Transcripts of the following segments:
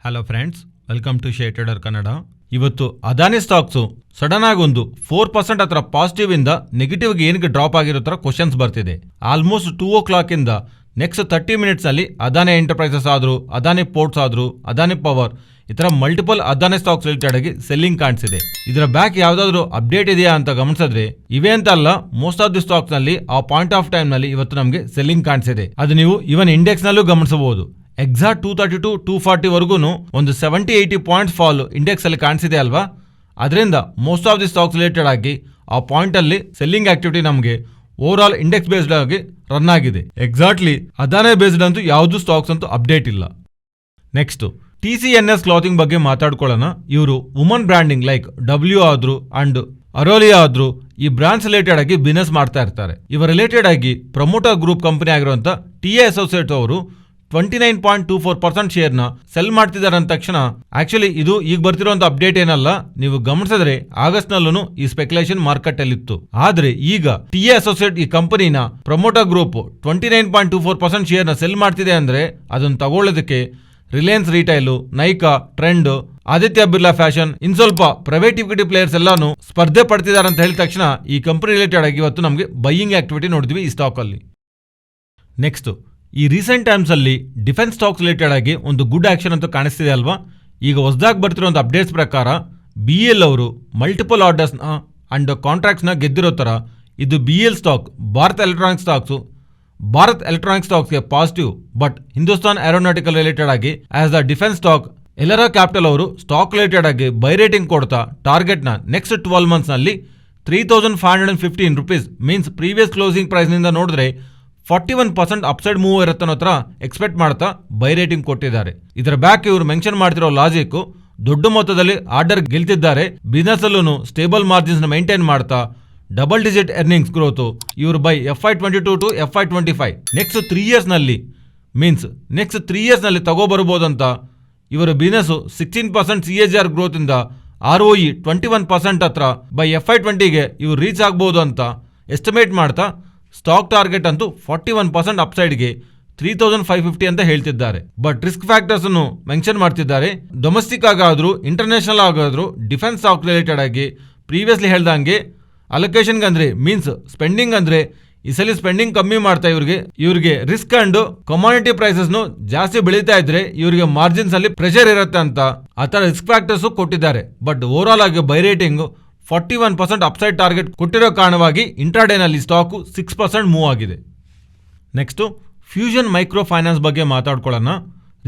Hello friends, welcome to share trader Kannada. ಇವತ್ತು Adani stocks sudden ಆಗಿ ಒಂದು 4% ಹತ್ರ ಪಾಸಿಟಿವ್ ಇಂದ ನೆಗೆಟಿವ್ಗೆ ಏನಕ್ಕೆ ಡ್ರಾಪ್ ಆಗಿರೋ ತರ ಕ್ವಶನ್ಸ್ ಬರ್ತಿದೆ. ಆಲ್ಮೋಸ್ಟ್ 2:00 ಇಂದ ನೆಕ್ಸ್ಟ್ 30 ಮಿನಿಟ್ಸ್ ಅಲ್ಲಿ ಅದಾನಿ ಎಂಟರ್ಪ್ರೈಸಸ್ ಆದ್ರು, ಅದಾನಿ ಪೋರ್ಟ್ಸ್ ಆದ್ರು, ಅದಾನಿ ಪವರ್, ಈ ತರ ಮಲ್ಟಿಪಲ್ ಅದಾನಿ ಸ್ಟಾಕ್ಸ್ ರಿಲೇಟೆಡ್ ಆಗಿ ಸೆಲ್ಲಿಂಗ್ ಕಾಣಿಸಿದೆ. ಇದರ ಬ್ಯಾಕ್ ಯಾವ್ದಾದ್ರು ಅಪ್ಡೇಟ್ ಇದೆಯಾ ಅಂತ ಗಮನಿಸಿದ್ರೆ ಇವೆ ಅಂತ ಅಲ್ಲ, ಮೋಸ್ಟ್ ಆಫ್ ದಿ ಸ್ಟಾಕ್ಸ್ ನಲ್ಲಿ ಆ ಪಾಯಿಂಟ್ ಆಫ್ ಟೈಮ್ ನಲ್ಲಿ ಇವತ್ತು ನಮಗೆ ಸೆಲ್ಲಿಂಗ್ ಕಾಣಿಸಿದೆ. ಅದು ನೀವು ಇವನ್ ಇಂಡೆಕ್ಸ್ ನಲ್ಲೂ ಗಮನಿಸಬಹುದು. ಎಕ್ಸಾಕ್ಟ್ 232 240 ವರೆಗೂ ಒಂದು 70-80 ಪಾಯಿಂಟ್ಸ್ ಫಾಲ್ ಇಂಡೆಕ್ಸ್ ಅಲ್ಲಿ ಕಾಣಿಸಿದೆ ಅಲ್ವಾ. ಅದರಿಂದ most of the stocks related ಆಗಿ ಆ ಪಾಯಿಂಟ್ ಅಲ್ಲಿ ಸೆಲ್ಲಿಂಗ್ ಆಕ್ಟಿವಿಟಿ ನಮಗೆ ಓವರ್ ಆಲ್ ಇಂಡೆಕ್ಸ್ ಬೇಸ್ಡ್ ಆಗಿ ರನ್ ಆಗಿದೆ. ಎಕ್ಸಾಕ್ಟ್ಲಿ ಅದಾನಿ ಬೇಸ್ಡ್ ಅಂತೂ ಯಾವ್ದು ಸ್ಟಾಕ್ಸ್ ಅಂತೂ ಅಪ್ಡೇಟ್ ಇಲ್ಲ. ನೆಕ್ಸ್ಟ್ TCNS ಕ್ಲಾತಿಂಗ್ ಬಗ್ಗೆ ಮಾತಾಡ್ಕೊಳ್ಳೋಣ. ಇವರು ವುಮನ್ ಬ್ರ್ಯಾಂಡಿಂಗ್ ಲೈಕ್ W ಆದ್ರು ಅಂಡ್ ಅರೋಲಿಯಾ ಆದ್ರು ಈ ಬ್ರಾಂಡ್ಸ್ ರಿಲೇಟೆಡ್ ಆಗಿ ಬಿಸಿನೆಸ್ ಮಾಡ್ತಾ ಇರ್ತಾರೆ. ಇವರ ರಿಲೇಟೆಡ್ ಆಗಿ ಪ್ರಮೋಟರ್ ಗ್ರೂಪ್ ಕಂಪನಿ ಆಗಿರುವಂತ TA ಅಸೋಸಿಯೇಟ್ಸ್ ಅವರು 29.24% ಶೇರ್ನ ಸೆಲ್ ಮಾಡ್ತಿದ್ದಾರೆ ಅಂದ ತಕ್ಷಣ, ಆಕ್ಚುಲಿ ಇದು ಈಗ ಬರ್ತಿರುವಂತ ಅಪ್ಡೇಟ್ ಏನಲ್ಲ, ನೀವು ಗಮನಿಸಿದ್ರೆ ಆಗಸ್ಟ್ ನಲ್ಲೂ ಈ ಸ್ಪೆಕ್ಯುಲೇಷನ್ ಮಾರ್ಕೆಟ್ ಅಲ್ಲಿ ಇತ್ತು. ಆದ್ರೆ ಈಗ TA ಅಸೋಸಿಯೇಟ್ ಈ ಕಂಪನಿನ ಪ್ರಮೋಟರ್ ಗ್ರೂಪ್ 29.24% ಶೇರ್ನ ಸೆಲ್ ಮಾಡ್ತಿದೆ ಅಂದ್ರೆ ಅದನ್ನ ತಗೊಳ್ಳೋದಕ್ಕೆ ರಿಲಯನ್ಸ್ ರಿಟೈಲು, ನೈಕಾ, ಟ್ರೆಂಡ್, ಆದಿತ್ಯ ಬಿರ್ಲಾ ಫ್ಯಾಷನ್, ಇನ್ ಸ್ವಲ್ಪ ಪ್ರೈವೇಟ್ ಇಕ್ವಿಟಿ ಪ್ಲೇಯರ್ಸ್ ಎಲ್ಲಾನು ಸ್ಪರ್ಧೆ ಪಡ್ತಿದ್ದಾರೆ ಅಂತ ಹೇಳಿದ ತಕ್ಷಣ ಈ ಕಂಪನಿ ರಿಲೇಟೆಡ್ ಆಗಿ ಇವತ್ತು ನಮಗೆ ಬೈಯಿಂಗ್ ಆಕ್ಟಿವಿಟಿ ನೋಡಿದ್ವಿ ಈ ಸ್ಟಾಕ್ ಅಲ್ಲಿ. ನೆಕ್ಸ್ಟ್ ಈ ರೀಸೆಂಟ್ ಟೈಮ್ಸ್ ಅಲ್ಲಿ ಡಿಫೆನ್ಸ್ ಸ್ಟಾಕ್ಸ್ ರಿಲೇಟೆಡ್ ಆಗಿ ಒಂದು ಗುಡ್ ಆಕ್ಷನ್ ಅಂತ ಕಾಣಿಸ್ತಿದೆ ಅಲ್ವಾ. ಈಗ ಹೊಸದಾಗಿ ಬರ್ತಿರೋ ಅಪ್ಡೇಟ್ಸ್ ಪ್ರಕಾರ BL ಅವರು ಮಲ್ಟಿಪಲ್ ಆರ್ಡರ್ಸ್ನ ಅಂಡ್ ಕಾಂಟ್ರಾಕ್ಟ್ಸ್ನ ಗೆದ್ದಿರೋ ಥರ ಇದು BL ಸ್ಟಾಕ್ ಭಾರತ್ ಎಲೆಕ್ಟ್ರಾನಿಕ್ ಸ್ಟಾಕ್ಸ್ಗೆ positive. But Hindustan aeronautical related ಆಗಿ ಆಸ್ ದ ಡಿಫೆನ್ಸ್ ಸ್ಟಾಕ್ ಎಲ್ಲರ ಕ್ಯಾಪಿಟಲ್ ಅವರು ಸ್ಟಾಕ್ ರಿಲೇಟೆಡ್ ಆಗಿ ಬೈ ರೇಟಿಂಗ್ ಕೊಡ್ತಾ ಟಾರ್ಗೆಟ್ನ ನೆಕ್ಸ್ಟ್ 12 ಮಂತ್ಸ್ ನಲ್ಲಿ 3,515 rupees means previous closing price ನಿಂದ ನೋಡಿದ್ರೆ 41% ಅಪ್ಸೈಡ್ ಮೂವ್ ಇರುತ್ತೆ ಅನ್ನೋ ಹತ್ರ ಎಕ್ಸ್ಪೆಕ್ಟ್ ಮಾಡ್ತಾ ಬೈ ರೇಟಿಂಗ್ ಕೊಟ್ಟಿದ್ದಾರೆ. ಇದರ ಬ್ಯಾಕ್ ಇವರು ಮೆನ್ಷನ್ ಮಾಡ್ತಿರೋ ಲಾಜಿಕ್, ದೊಡ್ಡ ಮೊತ್ತದಲ್ಲಿ ಆರ್ಡರ್ ಗೆಲ್ತಿದ್ದಾರೆ, ಬಿಸ್ನೆಸ್ ಅಲ್ಲೂ ಸ್ಟೇಬಲ್ ಮಾರ್ಜಿನ್ಸ್ ನ ಮೇಂಟೈನ್ ಮಾಡ್ತಾ ಡಬಲ್ ಡಿಜಿಟ್ ಎರ್ನಿಂಗ್ಸ್ ಗ್ರೋತ್ ಇವರು by FY22 to FY25 next 3 years ನಲ್ಲಿ ತಗೋಬರ್ಬೋದಂತ ಇವರ ಬಿಸ್ನೆಸ್ 16% CAGR ಗ್ರೋತ್ ಇಂದ ROE 21% ಹತ್ರ ಬೈ FY20ಗೆ ಇವರು ರೀಚ್ ಆಗ್ಬೋದು ಅಂತ ಎಸ್ಟಿಮೇಟ್ ಮಾಡ್ತಾ ಸ್ಟಾಕ್ ಟಾರ್ಗೆಟ್ ಅಂತೂ 41% ಅಪ್ಸೈಡ್ಗೆ 3,550 ಅಂತ ಹೇಳ್ತಿದ್ದಾರೆ. ಬಟ್ ರಿಸ್ಕ್ ಫ್ಯಾಕ್ಟರ್ಸ್ ಅನ್ನು ಮೆನ್ಷನ್ ಮಾಡ್ತಿದ್ದಾರೆ. ಡೊಮೆಸ್ಟಿಕ್ ಆಗಾದ್ರೂ ಇಂಟರ್ನ್ಯಾಷನಲ್ ಆಗಾದ್ರೂ ಡಿಫೆನ್ಸ್ ಸ್ಟಾಕ್ ರಿಲೇಟೆಡ್ ಆಗಿ ಪ್ರೀವಿಯಸ್ಲಿ ಹೇಳ್ದಂಗೆ ಅಲೋಕೇಶನ್ ಅಂದ್ರೆ ಮೀನ್ಸ್ ಸ್ಪೆಂಡಿಂಗ್ ಅಂದ್ರೆ ಈ ಸಲ ಸ್ಪೆಂಡಿಂಗ್ ಕಮ್ಮಿ ಮಾಡ್ತಾ ಇವ್ರಿಗೆ ರಿಸ್ಕ್ ಅಂಡ್ ಕಮಾಡಿಟಿ ಪ್ರೈಸಸ್ ಜಾಸ್ತಿ ಬೆಳೀತಾ ಇದ್ರೆ ಇವರಿಗೆ ಮಾರ್ಜಿನ್ಸ್ ಅಲ್ಲಿ ಪ್ರೆಷರ್ ಇರುತ್ತೆ ಅಂತ ಆ ತರ ರಿಸ್ಕ್ ಫ್ಯಾಕ್ಟರ್ಸ್ ಕೊಟ್ಟಿದ್ದಾರೆ. ಬಟ್ ಓವರ್ ಆಲ್ ಆಗಿ ಬೈ ರೇಟಿಂಗ್ 41% ಅಪ್ಸೈಡ್ ಟಾರ್ಗೆಟ್ ಕೊಟ್ಟಿರೋ ಕಾರಣವಾಗಿ ಇಂಟ್ರಾಡೇನಲ್ಲಿ ಸ್ಟಾಕು 6% ಮೂವ್ ಆಗಿದೆ. ನೆಕ್ಸ್ಟ್ ಫ್ಯೂಷನ್ ಮೈಕ್ರೋಫೈನಾನ್ಸ್ ಬಗ್ಗೆ ಮಾತಾಡ್ಕೊಳ್ಳೋಣ.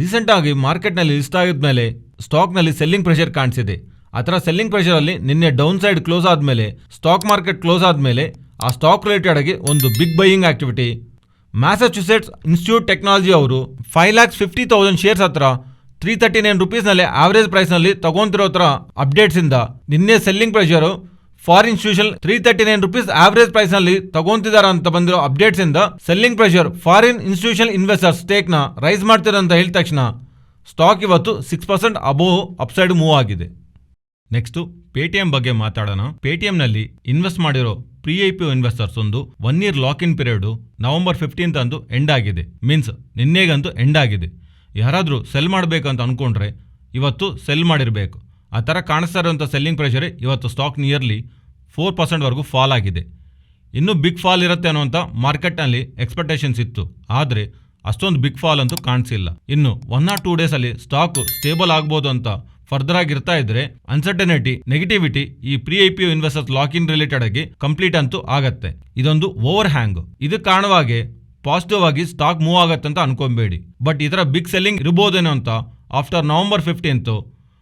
ರೀಸೆಂಟ್ ಆಗಿ ಮಾರ್ಕೆಟ್ನಲ್ಲಿ ಲಿಸ್ಟ್ ಆಗಿದ್ಮೇಲೆ ಸ್ಟಾಕ್ನಲ್ಲಿ ಸೆಲ್ಲಿಂಗ್ ಪ್ರೆಷರ್ ಕಾಣಿಸಿದೆ. ಆ ಥರ ಸೆಲ್ಲಿಂಗ್ ಪ್ರೆಷರ್ ಅಲ್ಲಿ ನಿನ್ನೆ ಡೌನ್ ಸೈಡ್ ಕ್ಲೋಸ್ ಆದ್ಮೇಲೆ ಸ್ಟಾಕ್ ಮಾರ್ಕೆಟ್ ಕ್ಲೋಸ್ ಆದ್ಮೇಲೆ ಆ ಸ್ಟಾಕ್ ರಿಲೇಟೆಡ್ ಆಗಿ ಒಂದು big buying activity. Massachusetts Institute Technology ಅವರು 5,50,000 ಶೇರ್ಸ್ ಹತ್ರ 339 ರೂಪೀಸ್ನಲ್ಲಿ ಆವರೇಜ್ ಪ್ರೈಸ್ನಲ್ಲಿ ತಗೊಂತಿರೋ ಥರ ಅಪ್ಡೇಟ್ಸ್ ಇಂದ ನಿನ್ನೆ selling pressure foreign institution 339 rupees average ಪ್ರೈಸ್ನಲ್ಲಿ ತಗೊಂತಿದ್ದಾರೆ ಅಂತ ಬಂದಿರೋ ಅಪ್ಡೇಟ್ಸ್ ಇಂದ selling pressure foreign institution investors ಸ್ಟೇಕ್ನ ರೈಸ್ ಮಾಡ್ತಿರೋ ಅಂತ ಹೇಳಿದ ತಕ್ಷಣ ಸ್ಟಾಕ್ ಇವತ್ತು 6% ಅಬೋವ್ ಅಪ್ಸೈಡ್ ಮೂವ್ ಆಗಿದೆ. ನೆಕ್ಸ್ಟ್ Paytm ಬಗ್ಗೆ ಮಾತಾಡೋಣ. Paytmನಲ್ಲಿ ಇನ್ವೆಸ್ಟ್ ಮಾಡಿರೋ pre-IPO ಇನ್ವೆಸ್ಟರ್ಸ್ ಒಂದು 1 year lock in period November 15th ಅಂದು ಎಂಡ್ ಆಗಿದೆ. ಮೀನ್ಸ್ ನಿನ್ನೆಗಂತೂ ಎಂಡ್ ಆಗಿದೆ. ಯಾರಾದರೂ ಸೆಲ್ ಮಾಡಬೇಕಂತ ಅನ್ಕೊಂಡ್ರೆ ಇವತ್ತು ಸೆಲ್ ಮಾಡಿರಬೇಕು. ಆ ಥರ ಕಾಣಿಸ್ತಾ ಇರುವಂಥ ಸೆಲ್ಲಿಂಗ್ ಪ್ರೆಷರ್ ಇವತ್ತು ಸ್ಟಾಕ್ ನಿಯರ್ಲಿ 4% ವರೆಗೂ ಫಾಲ್ ಆಗಿದೆ. ಇನ್ನೂ ಬಿಗ್ ಫಾಲ್ ಇರುತ್ತೆ ಅನ್ನುವಂಥ ಮಾರ್ಕೆಟ್ನಲ್ಲಿ ಎಕ್ಸ್ಪೆಕ್ಟೇಷನ್ಸ್ ಇತ್ತು. ಆದರೆ ಅಷ್ಟೊಂದು ಬಿಗ್ ಫಾಲ್ ಅಂತೂ ಕಾಣಿಸಿಲ್ಲ. ಇನ್ನು 1 or 2 ಡೇಸಲ್ಲಿ ಸ್ಟಾಕ್ ಸ್ಟೇಬಲ್ ಆಗ್ಬೋದು ಅಂತ ಫರ್ದರ್ ಆಗಿರ್ತಾ ಇದ್ರೆ ಅನ್ಸರ್ಟನಿಟಿ ನೆಗೆಟಿವಿಟಿ ಈ pre-IPO investors lock in related ಆಗಿ ಕಂಪ್ಲೀಟ್ ಅಂತೂ ಆಗತ್ತೆ. ಇದೊಂದು ಓವರ್ ಹ್ಯಾಂಗ್. ಇದಕ್ಕೆ ಕಾರಣವಾಗಿ ಪಾಸಿಟಿವ್ ಆಗಿ ಸ್ಟಾಕ್ ಮೂವ್ ಆಗತ್ತೆ ಅಂತ ಅನ್ಕೊಂಬೇಡಿ. ಬಟ್ ಇದರ ಬಿಗ್ ಸೆಲ್ಲಿಂಗ್ ಇರ್ಬೋದೇನೋ ಅಂತ ಆಫ್ಟರ್ ನವೆಂಬರ್ 15th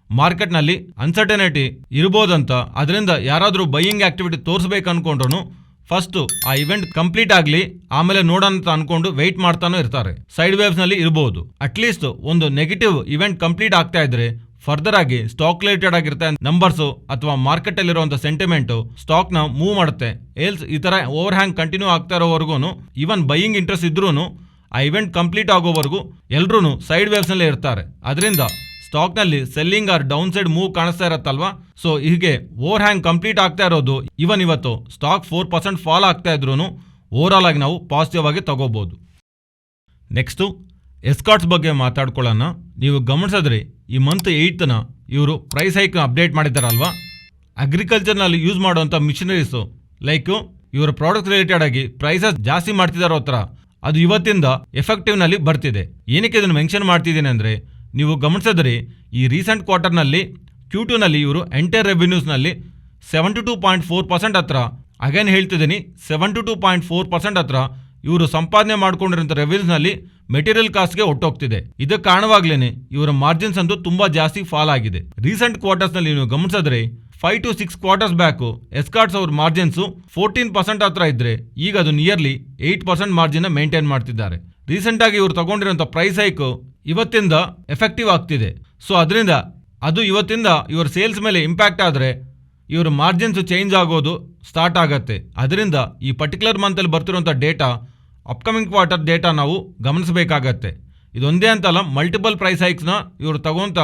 ಮಾರ್ಕೆಟ್ನಲ್ಲಿ ಅನ್ಸರ್ಟನಿಟಿ ಇರ್ಬೋದಂತ. ಅದರಿಂದ ಯಾರಾದರೂ ಬೈಯಿಂಗ್ ಆಕ್ಟಿವಿಟಿ ತೋರಿಸ್ಬೇಕು ಅನ್ಕೊಂಡ್ರು ಫಸ್ಟ್ ಆ ಇವೆಂಟ್ ಕಂಪ್ಲೀಟ್ ಆಗಲಿ ಆಮೇಲೆ ನೋಡೋಣ ಅಂತ ಅನ್ಕೊಂಡು ವೆಯ್ಟ್ ಮಾಡ್ತಾನೂ ಇರ್ತಾರೆ. ಸೈಡ್ ವೇವ್ಸ್ ನಲ್ಲಿ ಇರ್ಬೋದು. ಅಟ್ಲೀಸ್ಟ್ ಒಂದು ನೆಗೆಟಿವ್ ಇವೆಂಟ್ ಕಂಪ್ಲೀಟ್ ಆಗ್ತಾ ಇದ್ರೆ ಫರ್ದರ್ ಆಗಿ ಸ್ಟಾಕ್ ರಿಲೇಟೆಡ್ ಆಗಿರುತ್ತೆ ನಂಬರ್ಸ್ ಅಥವಾ ಮಾರ್ಕೆಟ್ ಅಲ್ಲಿರುವಂತ ಸೆಂಟಿಮೆಂಟ್ ಸ್ಟಾಕ್ ನ ಮೂವ್ ಮಾಡುತ್ತೆ. ಏಲ್ಸ್ ಈ ತರ ಓವರ್ ಹ್ಯಾಂಗ್ ಕಂಟಿನ್ಯೂ ಆಗ್ತಾ ಇರೋವರೆಗೂ ಈವನ್ ಬೈಯಿಂಗ್ ಇಂಟ್ರೆಸ್ಟ್ ಇದ್ರೂ ಆ ಇವೆಂಟ್ ಕಂಪ್ಲೀಟ್ ಆಗೋವರೆಗೂ ಎಲ್ಲರೂ ಸೈಡ್ ವೇವ್ಸ್ ನಲ್ಲಿ ಇರ್ತಾರೆ. ಅದರಿಂದ ಸ್ಟಾಕ್ ನಲ್ಲಿ selling or downside move ಕಾಣಿಸ್ತಾ ಇರತ್ತಲ್ವಾ. ಸೊ ಹೀಗೆ ಓವರ್ ಹ್ಯಾಂಗ್ ಕಂಪ್ಲೀಟ್ ಆಗ್ತಾ ಇರೋದು ಇವತ್ತು ಸ್ಟಾಕ್ 4% ಫಾಲ್ ಆಗ್ತಾ ಇದ್ರು ಓವರ್ ಆಲ್ ಆಗಿ ನಾವು ಪಾಸಿಟಿವ್ ಆಗಿ ತಗೋಬಹುದು. ನೆಕ್ಸ್ಟ್ ಎಸ್ಕಾರ್ಟ್ಸ್ ಬಗ್ಗೆ ಮಾತಾಡ್ಕೊಳ್ಳೋಣ. ನೀವು ಗಮನಿಸಿದ್ರೆ ಈ ಮಂತ್ 8ನ ಇವರು ಪ್ರೈಸ್ ಹೈಕ್ ಅಪ್ಡೇಟ್ ಮಾಡಿದ್ದಾರಲ್ವಾ. ಅಗ್ರಿಕಲ್ಚರ್ನಲ್ಲಿ ಯೂಸ್ ಮಾಡುವಂಥ ಮಿಷನರೀಸು ಲೈಕ್ ಇವರ ಪ್ರಾಡಕ್ಟ್ ರಿಲೇಟೆಡ್ ಆಗಿ ಪ್ರೈಸಸ್ ಜಾಸ್ತಿ ಮಾಡ್ತಿದ್ದಾರೋ ಹತ್ರ ಅದು ಇವತ್ತಿಂದ ಎಫೆಕ್ಟಿವ್ನಲ್ಲಿ ಬರ್ತಿದೆ. ಏನಕ್ಕೆ ಇದನ್ನು ಮೆನ್ಷನ್ ಮಾಡ್ತಿದ್ದೀನಿ ಅಂದರೆ, ನೀವು ಗಮನಿಸಿದ್ರೆ ಈ ರೀಸೆಂಟ್ ಕ್ವಾರ್ಟರ್ನಲ್ಲಿ Q2ನಲ್ಲಿ ಇವರು ಎಂಟೈರ್ ರೆವಿನ್ಯೂಸ್ನಲ್ಲಿ 72.4% ಹತ್ರ, ಅಗೇನ್ ಹೇಳ್ತಿದ್ದೀನಿ 72.4% ಹತ್ರ ಇವರು ಸಂಪಾದನೆ ಮಾಡ್ಕೊಂಡಿರೋಂಥ ರೆವಿನ್ಯೂಸ್ನಲ್ಲಿ ಮೆಟೀರಿಯಲ್ ಕಾಸ್ಟ್ಗೆ ಒಟ್ಟೋಗ್ತಿದೆ. ಇದಕ್ಕೆ ಕಾರಣವಾಗ್ಲೇ ಇವರ ಮಾರ್ಜಿನ್ಸ್ ಅಂತೂ ತುಂಬಾ ಜಾಸ್ತಿ ಫಾಲ್ ಆಗಿದೆ. ರೀಸೆಂಟ್ ಕ್ವಾರ್ಟರ್ಸ್ನಲ್ಲಿ ನೀವು ಗಮನಿಸಿದ್ರೆ 5 to 6 ಕ್ವಾರ್ಟರ್ಸ್ ಬ್ಯಾಕು ಎಸ್ಕಾರ್ಟ್ಸ್ ಅವ್ರ ಮಾರ್ಜಿನ್ಸು 14% ಹತ್ರ ಇದ್ರೆ ಈಗ ಅದು ನಿಯರ್ಲಿ 8% ಮಾರ್ಜಿನ್ ಮೇಂಟೈನ್ ಮಾಡ್ತಿದ್ದಾರೆ. ರೀಸೆಂಟ್ ಆಗಿ ಇವರು ತಗೊಂಡಿರುವಂಥ ಪ್ರೈಸ್ ಹೈಕ್ ಇವತ್ತಿಂದ ಎಫೆಕ್ಟಿವ್ ಆಗ್ತಿದೆ. ಸೊ ಅದರಿಂದ ಅದು ಇವತ್ತಿಂದ ಇವರ ಸೇಲ್ಸ್ ಮೇಲೆ ಇಂಪ್ಯಾಕ್ಟ್ ಆದರೆ ಇವರ ಮಾರ್ಜಿನ್ಸ್ ಚೇಂಜ್ ಆಗೋದು ಸ್ಟಾರ್ಟ್ ಆಗತ್ತೆ. ಅದರಿಂದ ಈ ಪರ್ಟಿಕ್ಯುಲರ್ ಮಂತಲ್ಲಿ ಬರ್ತಿರುವಂಥ ಡೇಟಾ ಅಪ್ಕಮಿಂಗ್ ಕ್ವಾರ್ಟರ್ ಡೇಟಾ ನಾವು ಗಮನಿಸಬೇಕಾಗತ್ತೆ. ಇದೊಂದೇ ಅಂತಲ್ಲ, ಮಲ್ಟಿಪಲ್ ಪ್ರೈಸ್ ಹೈಕ್ಸ್ನ ಇವರು ತಗೊಂತ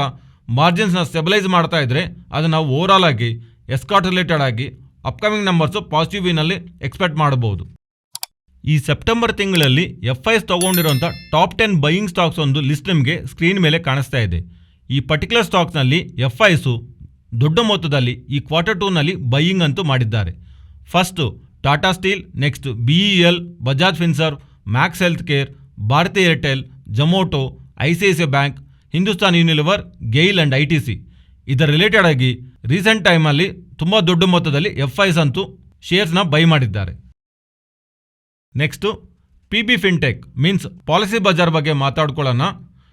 ಮಾರ್ಜಿನ್ಸ್ನ ಸ್ಟೆಬಿಲೈಸ್ ಮಾಡ್ತಾ ಇದ್ರೆ ಅದು ನಾವು ಓವರಾಲ್ ಆಗಿ ಎಸ್ಕಾರ್ಟ್ ರಿಲೇಟೆಡ್ ಆಗಿ ಅಪ್ಕಮಿಂಗ್ ನಂಬರ್ಸು ಪಾಸಿಟಿವ್ ವಿನಲ್ಲಿ ಎಕ್ಸ್ಪೆಕ್ಟ್ ಮಾಡಬಹುದು. ಈ ಸೆಪ್ಟೆಂಬರ್ ತಿಂಗಳಲ್ಲಿ FIs ತಗೊಂಡಿರುವಂಥ ಟಾಪ್ 10 ಬೈಯಿಂಗ್ ಸ್ಟಾಕ್ಸ್ ಒಂದು ಲಿಸ್ಟ್ ನಿಮಗೆ ಸ್ಕ್ರೀನ್ ಮೇಲೆ ಕಾಣಿಸ್ತಾ ಇದೆ. ಈ ಪರ್ಟಿಕ್ಯುಲರ್ ಸ್ಟಾಕ್ಸ್ನಲ್ಲಿ FIಸು ದೊಡ್ಡ ಮೊತ್ತದಲ್ಲಿ ಈ Q2ನಲ್ಲಿ ಬೈಯಿಂಗ್ ಅಂತೂ ಮಾಡಿದ್ದಾರೆ. First Tata Steel, next BEL, Bajaj Finserv, Max Healthcare, Bharti Airtel, Zomato, ICICI bank, Hindustan Unilever, GAIL and ITC. ಇದರ ರಿಲೇಟೆಡ್ ಆಗಿ ರೀಸೆಂಟ್ ಟೈಮಲ್ಲಿ ತುಂಬ ದೊಡ್ಡ ಮೊತ್ತದಲ್ಲಿ FIs ಅಂತೂ ಶೇರ್ಸ್ನ ಬೈ ಮಾಡಿದ್ದಾರೆ. Next PB Fintech means Policybazaar ಬಗ್ಗೆ ಮಾತಾಡ್ಕೊಳ್ಳೋಣ.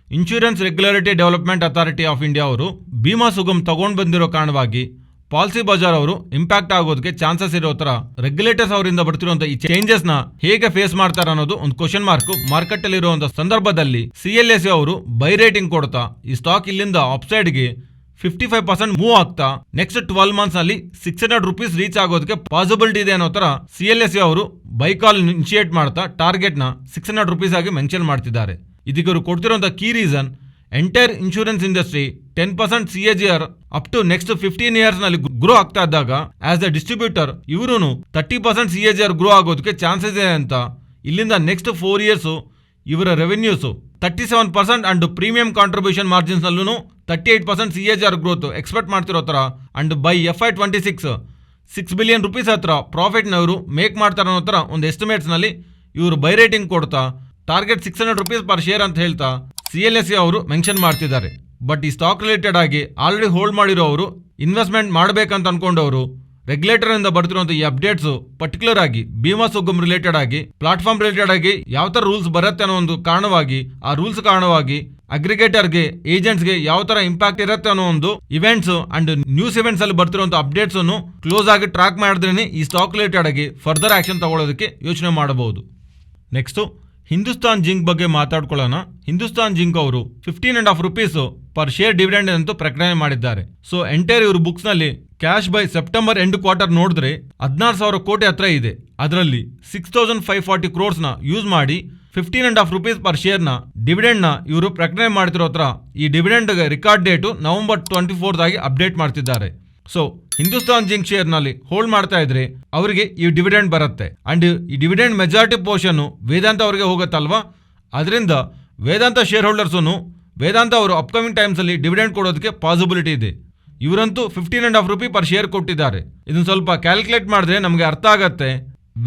Insurance Regulatory Development Authority of India ಅವರು ಭೀಮಾ ಸುಗಮ್ ತಗೊಂಡು ಬಂದಿರೋ ಕಾರಣವಾಗಿ ಪಾಲಿಸಿ ಬಜಾರ್ ಅವರು ಇಂಪ್ಯಾಕ್ಟ್ ಆಗೋದಕ್ಕೆ ಚಾನ್ಸಸ್ ಇರೋ ಥರ ರೆಗ್ಯುಲೇಟರ್ಸ್ ಅವರಿಂದ ಬರ್ತಿರುವಂಥ ಈ ಚೇಂಜಸ್ನ ಹೇಗೆ ಫೇಸ್ ಮಾಡ್ತಾರೆ ಅನ್ನೋದು ಒಂದು ಕ್ವಶನ್ ಮಾರ್ಕ್ ಮಾರ್ಕೆಟಲ್ಲಿ ಇರುವಂಥ ಸಂದರ್ಭದಲ್ಲಿ CLSA ಅವರು ಬೈ ರೇಟಿಂಗ್ ಕೊಡ್ತಾ ಈ ಸ್ಟಾಕ್ ಇಲ್ಲಿಂದ ಅಪ್ಸೈಡ್ಗೆ 55% ಮೂವ್ ಆಗ್ತಾ ನೆಕ್ಸ್ಟ್ 12 ಮಂತ್ಸ್ನಲ್ಲಿ 600 ರೂಪೀಸ್ ರೀಚ್ ಆಗೋದಕ್ಕೆ ಪಾಸಿಬಿಲಿಟಿ ಇದೆ ಅನ್ನೋ ಥರ CLSA ಅವರು ಬೈ ಕಾಲ್ ಇನಿಷಿಯೇಟ್ ಮಾಡ್ತಾ ಟಾರ್ಗೆಟ್ನ 600 ರೂಪೀಸ್ ಆಗಿ ಮೆನ್ಷನ್ ಮಾಡ್ತಿದ್ದಾರೆ. ಇದಕ್ಕೆ ಇವರು ಕೊಡ್ತಿರೋಂಥ key reason entire insurance industry 10% CAGR up to next 15 ಇಯರ್ಸ್ನಲ್ಲಿ ಗ್ರೋ ಆಗ್ತಾ ಇದ್ದಾಗ ಆಸ್ ಅ ಡಿಸ್ಟ್ರಿಬ್ಯೂಟರ್ ಇವರು 30% CAGR ಗ್ರೋ ಆಗೋದಕ್ಕೆ ಚಾನ್ಸಸ್ ಇದೆ ಅಂತ. ಇಲ್ಲಿಂದ ನೆಕ್ಸ್ಟ್ 4 ಇಯರ್ಸು ಇವರ ರೆವೆನ್ಯೂಸು 37% ಅಂಡ್ ಪ್ರೀಮಿಯಂ ಕಾಂಟ್ರಿಬ್ಯೂಷನ್ ಮಾರ್ಜಿನ್ಸ್ನಲ್ಲೂ 38% CAGR ಗ್ರೋತ್ ಎಕ್ಸ್ಪೆಕ್ಟ್ ಮಾಡ್ತಿರೋ ಥರ and by FY26 6 billion rupees ಹತ್ರ ಪ್ರಾಫಿಟ್ನ ಇವರು ಮೇಕ್ ಮಾಡ್ತಾರೆ ಅನ್ನೋ ಥರ ಒಂದು ಎಸ್ಟಿಮೇಟ್ಸ್ನಲ್ಲಿ ಇವರು ಬೈ ರೇಟಿಂಗ್ ಕೊಡ್ತಾ ಟಾರ್ಗೆಟ್ 600 ರೂಪೀಸ್ ಪರ್ ಶೇರ್ ಅಂತ ಹೇಳ್ತಾ CLSA ಅವರು ಮೆನ್ಷನ್ ಮಾಡ್ತಿದ್ದಾರೆ. ಬಟ್ ಈ ಸ್ಟಾಕ್ ರಿಲೇಟೆಡ್ ಆಗಿ ಆಲ್ರೆಡಿ ಹೋಲ್ಡ್ ಮಾಡಿರೋ ಅವರು ಇನ್ವೆಸ್ಟ್ಮೆಂಟ್ ಮಾಡಬೇಕಂತ ಅನ್ಕೊಂಡವರು ರೆಗ್ಯುಲೇಟರ್ ಇಂದ ಬರ್ತಿರುವಂಥ ಈ ಅಪ್ಡೇಟ್ಸು ಪರ್ಟಿಕ್ಯುಲರ್ ಆಗಿ ಭೀಮಾ ಸುಗಮ್ ರಿಲೇಟೆಡ್ ಆಗಿ ಪ್ಲಾಟ್ಫಾರ್ಮ್ ರಿಲೇಟೆಡ್ ಆಗಿ ಯಾವ ಥರ ರೂಲ್ಸ್ ಬರುತ್ತೆ ಅನ್ನೋ ಒಂದು ಕಾರಣವಾಗಿ ಆ ರೂಲ್ಸ್ ಕಾರಣವಾಗಿ ಅಗ್ರಿಗೇಟರ್ಗೆ ಏಜೆಂಟ್ಸ್ಗೆ ಯಾವ ಥರ ಇಂಪ್ಯಾಕ್ಟ್ ಇರುತ್ತೆ ಅನ್ನೋ ಒಂದು ಇವೆಂಟ್ಸ್ ಅಂಡ್ ನ್ಯೂಸ್ ಇವೆಂಟ್ಸ್ ಅಲ್ಲಿ ಬರ್ತಿರುವಂಥ ಅಪ್ಡೇಟ್ಸ್ ಅನ್ನು ಕ್ಲೋಸ್ ಆಗಿ ಟ್ರ್ಯಾಕ್ ಮಾಡಿದ್ರೇನೆ ಈ ಸ್ಟಾಕ್ ರಿಲೇಟೆಡ್ ಆಗಿ ಫರ್ದರ್ ಆಕ್ಷನ್ ತಗೊಳ್ಳೋದಕ್ಕೆ ಯೋಚನೆ ಮಾಡಬಹುದು. ನೆಕ್ಸ್ಟು ಹಿಂದೂಸ್ತಾನ್ ಜಿಂಕ್ ಬಗ್ಗೆ ಮಾತಾಡ್ಕೊಳ್ಳೋಣ. ಹಿಂದೂಸ್ತಾನ್ ಜಿಂಕ್ ಅವರು 15.5 ರೂಪೀಸ್ ಪರ್ ಶೇರ್ ಡಿವಿಡೆಂಡ್ ಅಂತೂ ಪ್ರಕಟಣೆ ಮಾಡಿದ್ದಾರೆ. ಸೊ ಎಂಟೈರ್ ಇವರು ಬುಕ್ಸ್ನಲ್ಲಿ cash by September end quarter ನೋಡಿದ್ರೆ 16,000 ಕೋಟಿ ಹತ್ರ ಇದೆ. ಅದರಲ್ಲಿ 6,540 ಕ್ರೋರ್ಸ್ನ ಯೂಸ್ ಮಾಡಿ 15.5 ರೂಪೀಸ್ ಪರ್ ಶೇರ್ನ ಡಿವಿಡೆಂಡ್ನ ಇವರು ಪ್ರಕಟಣೆ ಮಾಡ್ತಿರೋ ಹತ್ರ ಈ ಡಿವಿಡೆಂಡ್ ರಿಕಾರ್ಡ್ ಡೇಟು ನವೆಂಬರ್ 24 ಆಗಿ ಅಪ್ಡೇಟ್ ಮಾಡ್ತಿದ್ದಾರೆ. ಸೊ ಹಿಂದೂಸ್ತಾನ್ ಜಿಂಕ್ ಶೇರ್ನಲ್ಲಿ ಹೋಲ್ಡ್ ಮಾಡ್ತಾ ಇದ್ರೆ ಅವರಿಗೆ ಈ ಡಿವಿಡೆಂಡ್ ಬರುತ್ತೆ ಅಂಡ್ ಈ ಡಿವಿಡೆಂಡ್ ಮೆಜಾರಿಟಿ ಪೋರ್ಷನ್ ವೇದಾಂತ ಅವರಿಗೆ ಹೋಗುತ್ತಲ್ವಾ. ಅದರಿಂದ ವೇದಾಂತ ಶೇರ್ ಹೋಲ್ಡರ್ಸು ವೇದಾಂತ ಅವರು ಅಪ್ಕಮಿಂಗ್ ಟೈಮ್ಸಲ್ಲಿ ಡಿವಿಡೆಂಡ್ ಕೊಡೋದಕ್ಕೆ ಪಾಸಿಬಿಲಿಟಿ ಇದೆ. ಇವರಂತೂ 15.5 ರೂಪೀಸ್ ಪರ್ ಶೇರ್ ಕೊಟ್ಟಿದ್ದಾರೆ. ಇದನ್ನು ಸ್ವಲ್ಪ ಕ್ಯಾಲ್ಕುಲೇಟ್ ಮಾಡಿದ್ರೆ ನಮಗೆ ಅರ್ಥ ಆಗತ್ತೆ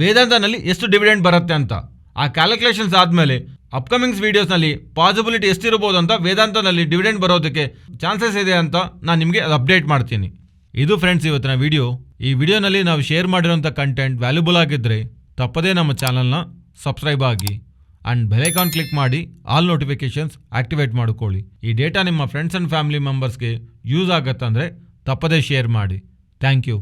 ವೇದಾಂತನಲ್ಲಿ ಎಷ್ಟು ಡಿವಿಡೆಂಡ್ ಬರುತ್ತೆ ಅಂತ. ಆ ಕ್ಯಾಲ್ಕುಲೇಷನ್ಸ್ ಆದಮೇಲೆ ಅಪ್ಕಮಿಂಗ್ಸ್ ವೀಡಿಯೋಸ್ನಲ್ಲಿ ಪಾಸಿಬಿಲಿಟಿ ಎಷ್ಟಿರ್ಬೋದು ಅಂತ ವೇದಾಂತನಲ್ಲಿ ಡಿವಿಡೆಂಡ್ ಬರೋದಕ್ಕೆ ಚಾನ್ಸಸ್ ಇದೆ ಅಂತ ನಾನು ನಿಮಗೆ ಅದು ಅಪ್ಡೇಟ್ ಮಾಡ್ತೀನಿ. ಇದು ಫ್ರೆಂಡ್ಸ್ ಇವತ್ತಿನ ವಿಡಿಯೋ. ಈ ವಿಡಿಯೋನಲ್ಲಿ ನಾವು ಶೇರ್ ಮಾಡಿರೋಂಥ ಕಂಟೆಂಟ್ ವ್ಯಾಲ್ಯೂಬಲ್ ಆಗಿದ್ದರೆ ತಪ್ಪದೇ ನಮ್ಮ ಚಾನಲ್ನ ಸಬ್ಸ್ಕ್ರೈಬ್ ಆಗಿ ಆ್ಯಂಡ್ ಬೆಲ್ ಐಕಾನ್ ಕ್ಲಿಕ್ ಮಾಡಿ ಆಲ್ ನೋಟಿಫಿಕೇಷನ್ಸ್ ಆಕ್ಟಿವೇಟ್ ಮಾಡಿಕೊಳ್ಳಿ. ಈ ಡೇಟಾ ನಿಮ್ಮ ಫ್ರೆಂಡ್ಸ್ ಆ್ಯಂಡ್ ಫ್ಯಾಮಿಲಿ ಮೆಂಬರ್ಸ್ಗೆ ಯೂಸ್ ಆಗತ್ತಂದರೆ ತಪ್ಪದೇ ಶೇರ್ ಮಾಡಿ. Thank you.